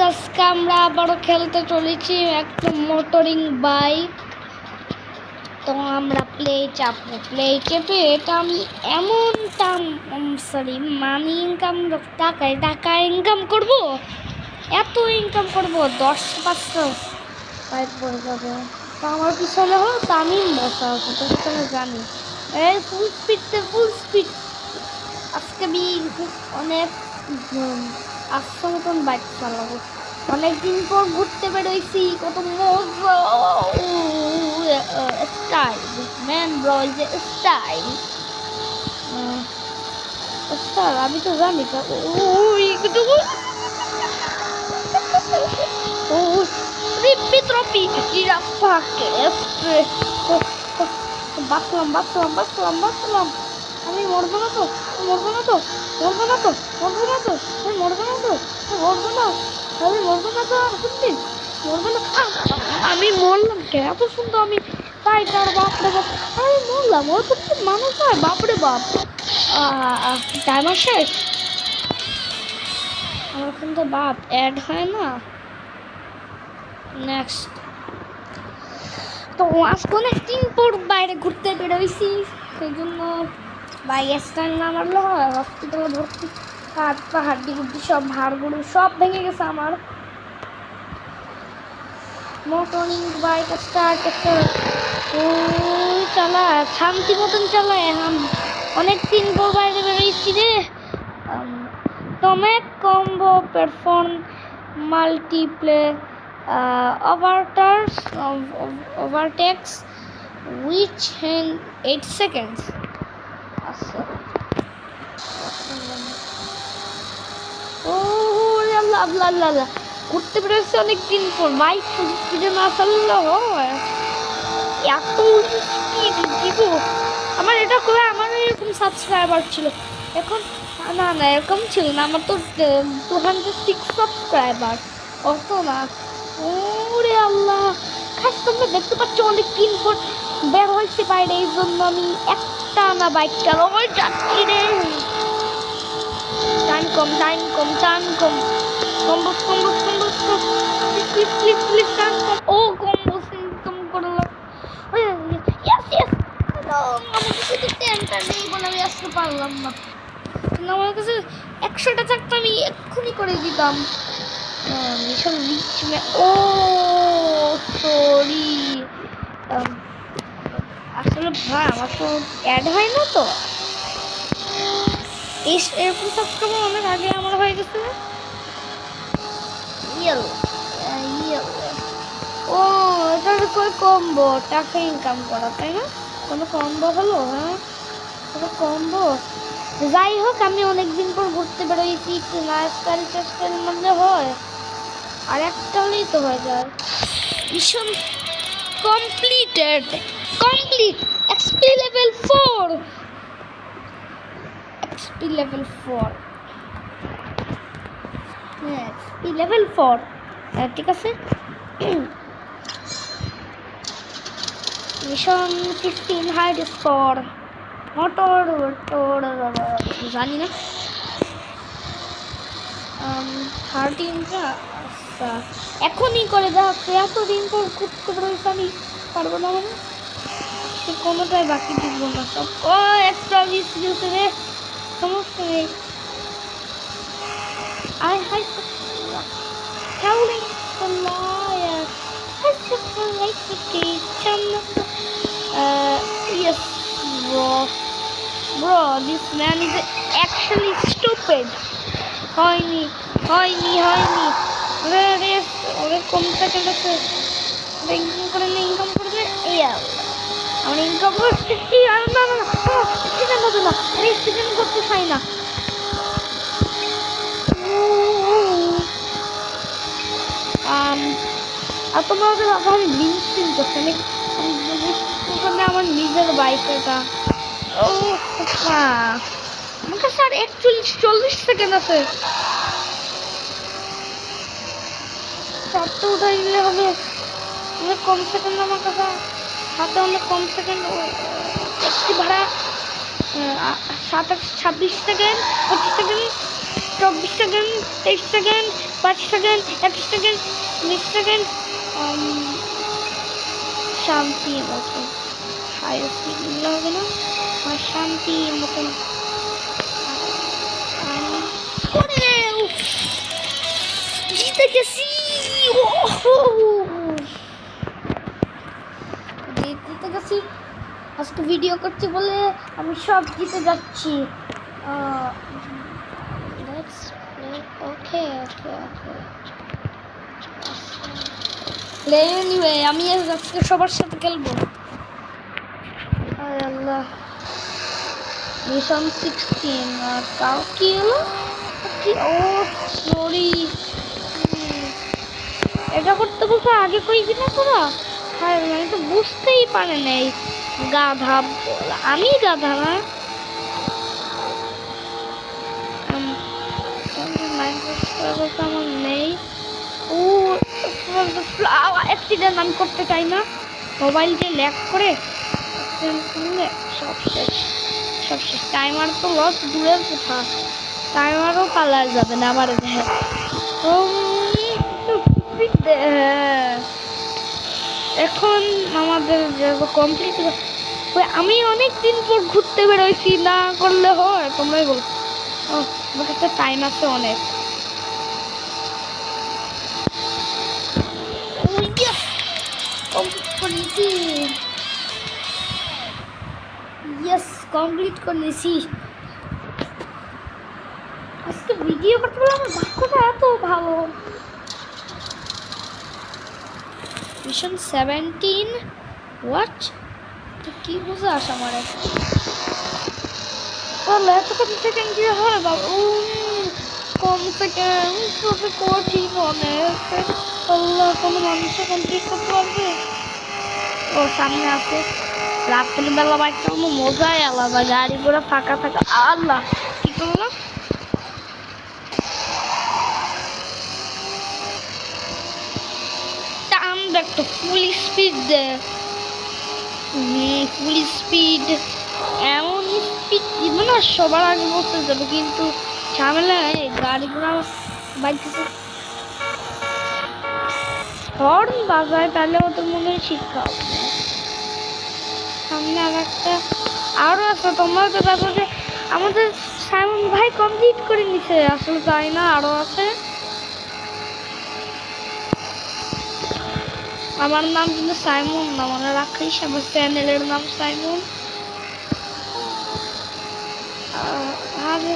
আজকে আমরা আবারও খেলতে চলেছি একটা মোটরিং বাইক। তো আমরা প্লে চাপবো, প্লে চেপে এটা আমি এমনটা মানি ইনকাম টাকা ইনকাম করব, এত ইনকাম করব 10-500 বাইক পড়ে যাবে। তো আমার পিছনে হলো তামিম বসা আছে, তো সেখানে জানি ফুল স্পিড। আজকে আমি অনেক আস্তে মতন বাইক চালাবো। অনেকদিন পর ঘুরতে বেরোইছি, কত মজা। স্টাইল ম্যান ব্রো, যে স্টাইল স্টাইল আমি তো জানি। বাঁচলাম। আমি মরবো না তো, আমি মরলাম কে? এত সুন্দর আমি ফাইটার, বাপরে বাপ, আমি মরলাম। ওর প্রতি মানুষ হয়, বাপরে বাপ। টাইমার শেষ, আমার কিন্তু বাপ অ্যাড হয় না। নেক্সট। তো আজকে অনেকদিন পর বাইরে ঘুরতে বেরোইছি, সেই জন্য বাইক স্ট্যান্ড না মারলে হয়। হসপিটালে ভর্তি, হাত পা হাড্ডি গুড্ডি সব হাড়গুড়ি সব ভেঙে গেছে আমার। মোটরিং বাইক স্টার্ট চালায় শান্তি মতন চালায়। অনেকদিন পর বাইরে বেরোইছি রে। To make combo perform multiple overtakes which in 8 seconds. আল্লাহ ঘুরতে বেরোচ্ছে অনেকদিন পর, বাইক স্পিডে না চাললে হয়? এত স্পিড দিব আমার। এটা করে আমার এরকম সাবস্ক্রাইবার ছিল, এখন না এরকম ছিল না। আমার তো 206 সাবস্ক্রাইবার, অত না। ওরে আল্লাহ, খাস তোমরা দেখতে পাচ্ছ অনেকদিন পর বের হয়েছে বাইরে, এই জন্য আমি একটা না বাইক চালাবো যাচ্ছি রে। টাইম কম প্লিজ টাইম কম। ও কম্বো সিস্টেম করলাম। আমাকে শুধু টেনটা নেই বলে আমি আসতে পারলাম না। আমার কাছে 100টা থাকতো, আমি এক্ষুনি করে দিতাম। মিশন রিচ ও সরি, আসলে ভাই আমার তো অ্যাড হয় না। তো এরকম সাবস্ক্রাইবার অনেক আগে আমার হয়ে গেছে। ও এটা কই কম্বো টাকা ইনকাম করা, তাই না? কোনো কম্বো হলো? হ্যাঁ, কোনো কম্বো। যাই হোক, আমি অনেকদিন পর ঘুরতে বেরোইছি, একটু লাইফস্টাইল মধ্যে হয়, আর একটা হলেই তো হয়ে যায়। Mission complete XP level 4 XP level 4 ঠিক আছে। মিশন 15 হাইড স্কোর মোটর জানি না। 13টা আচ্ছা, এখনই করে দেখাচ্ছে। এতদিন পর ঘুরতে বেরোইছে, আমি পারবো না মানে কোনোটাই বাকি দিব না, সব একটা মিস গেছে রে। সমস্যা নেই। Howling the liar. That's just like the kitchen. Yes, bro, this man is actually stupid. হয়নি ওরে কম সেকেন্ড আছে। ব্যাংকিং করে ইনকাম করবে। এই আমার ইনকাম করতে না এক্সিডেন্ট করতে চাই না। আর তোমরা ওদের আমি লিঙ্ক সিন করছি, আমি আমার নিজের বাইক এটা। ও আমার কাছে আর 41-40 সেকেন্ড আছে। চারটে উঠাই দিলে হবে, অনেক কম সেকেন্ড আমার কাছে হাতে, অনেক কম সেকেন্ড। ট্যাক্সি ভাড়া 26 second 25 second 24 second, 23 second, 5 second, 21 second, 20 second. শান্তি মতন হাই স্পিড নিলে হবে না, আর শান্তি মতন জিতে গেছি। জিতে গেছি। আজকে ভিডিও করছি বলে আমি সব জিতে যাচ্ছি। ওকে ওকে ওকে এনিওয়ে আমি আজকে সবার সাথে খেলবো। আল্লাহ মিশন 16 আর তাও কি হলো কি? ও সরি, এটা করতে বলতে আগে কই কিনা তোরা? হ্যাঁ আমি তো বুঝতেই পারে নাই। গাধা, আমি গাধা না। আমার নেই। ও অ্যাক্সিডেন্ট আমি করতে চাই না। মোবাইল যে ল্যাগ করে সব শেষ, সব শেষ। টাইমার তো লস দূরের কথা, টাইমারও পালা যাবে না আমার দেহে। এখন আমাদের কমপ্লিট। আমি অনেক দিন পর ঘুরতে বেরোইছি, না করলে হয়? তোমরাই বল। আমার কাছে টাইম আছে অনেক। কমপ্লিট করে নিয়েছি। আজকে ভিডিও করতে বলে আমার ভাগ্যটা এত ভালো। Mission 17 what? কি বুঝাস আমার এত কম সেকেন্ড দিয়ে হয় বাবা? কম সেকেন্ড কঠিন অনেক। আল্লাহ, কোনো মানুষে কমপ্লিট করতে পারবে? ও সামনে আছে। রাত্রিবেলা বাইক চালানো মজাই আলাদা, গাড়ি ঘোড়া ফাঁকা থাকা। আল্লাহ কি করলাম? টান দেখতো ফুল স্পিড দে। ফুল স্পিড, এমন স্পিড দিব না সবার আগে বসতে যাবে, কিন্তু ঝামেলা গাড়ি ঘোড়া বাইকতে হর্ন বাজায়, তাহলে ওদের মনে হয় শিক্ষা হবে। সামনে আর একটা আরও আছে। তোমরা তো ভাবো যে আমাদের সাইমন ভাই কমপ্লিট করে নিছে, আসলে তাই না, আরও আছে। আমার নাম কিন্তু সাইমন না, মনে রাখিস, আমার চ্যানেলের নাম সাইমন। আরে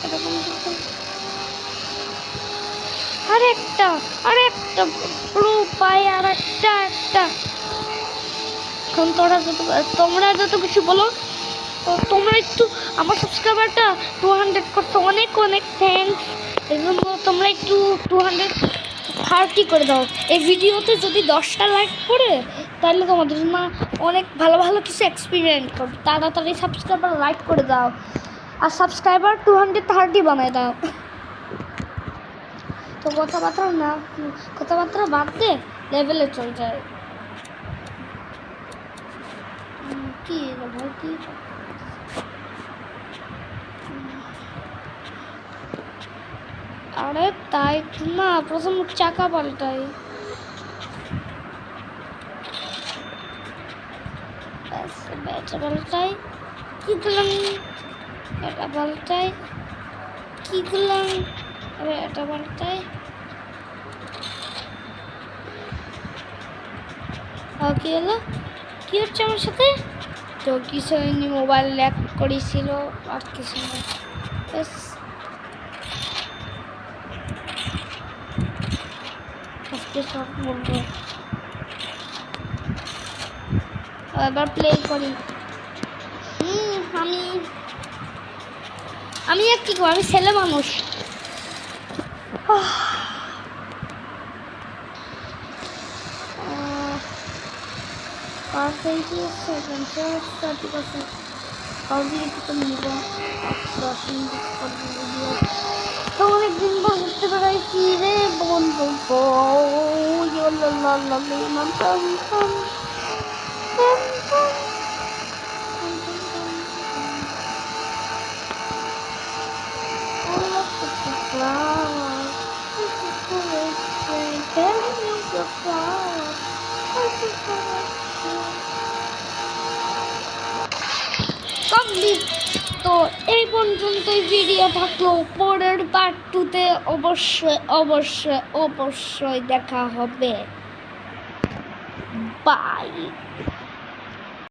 এরকম আরেকটা পুরো পায়ে আরেকটা। এখন তোমরা যত কিছু বলো, তোমরা একটু আমার সাবস্ক্রাইবারটা 200 করতে অনেক অনেক থ্যাঙ্কস। এই জন্য তোমরা একটু 230 করে দাও। এই ভিডিওতে যদি 10টা লাইক করে, তাহলে তোমাদের জন্য অনেক ভালো ভালো কিছু এক্সপিরিয়েন্স করবে। তাড়াতাড়ি সাবস্ক্রাইবার লাইক করে দাও, আর সাবস্ক্রাইবার 230 বানায় দাও। তো কথাবার্তা বাদ দে, লেভেলে চল যায়। কি ভাই কি? আরে তাই না, প্রথম চাকা পাল্টাই। এটা পাল্টাই, কি করলাম? এটা পাল্টাই, কি করলাম? আরে এটা পাল্টাই। কি হলো? কি হচ্ছে আমার সাথে? তো কিছু হয়নি, মোবাইল ল্যাগ করেছিল, আর কিছু না। আজকে সব বলবো। এবার প্লে করি। আমি আর কি করবো, আমি ছেলে মানুষ। অনেকদিন পর ঘুরতে বেড়াইছি রে বন্ধু। কমপ্লিট। তো এই পর্যন্তই ভিডিও থাকলো, পরের পার্ট 2-তে অবশ্যই অবশ্যই অবশ্যই দেখা হবে। বাই।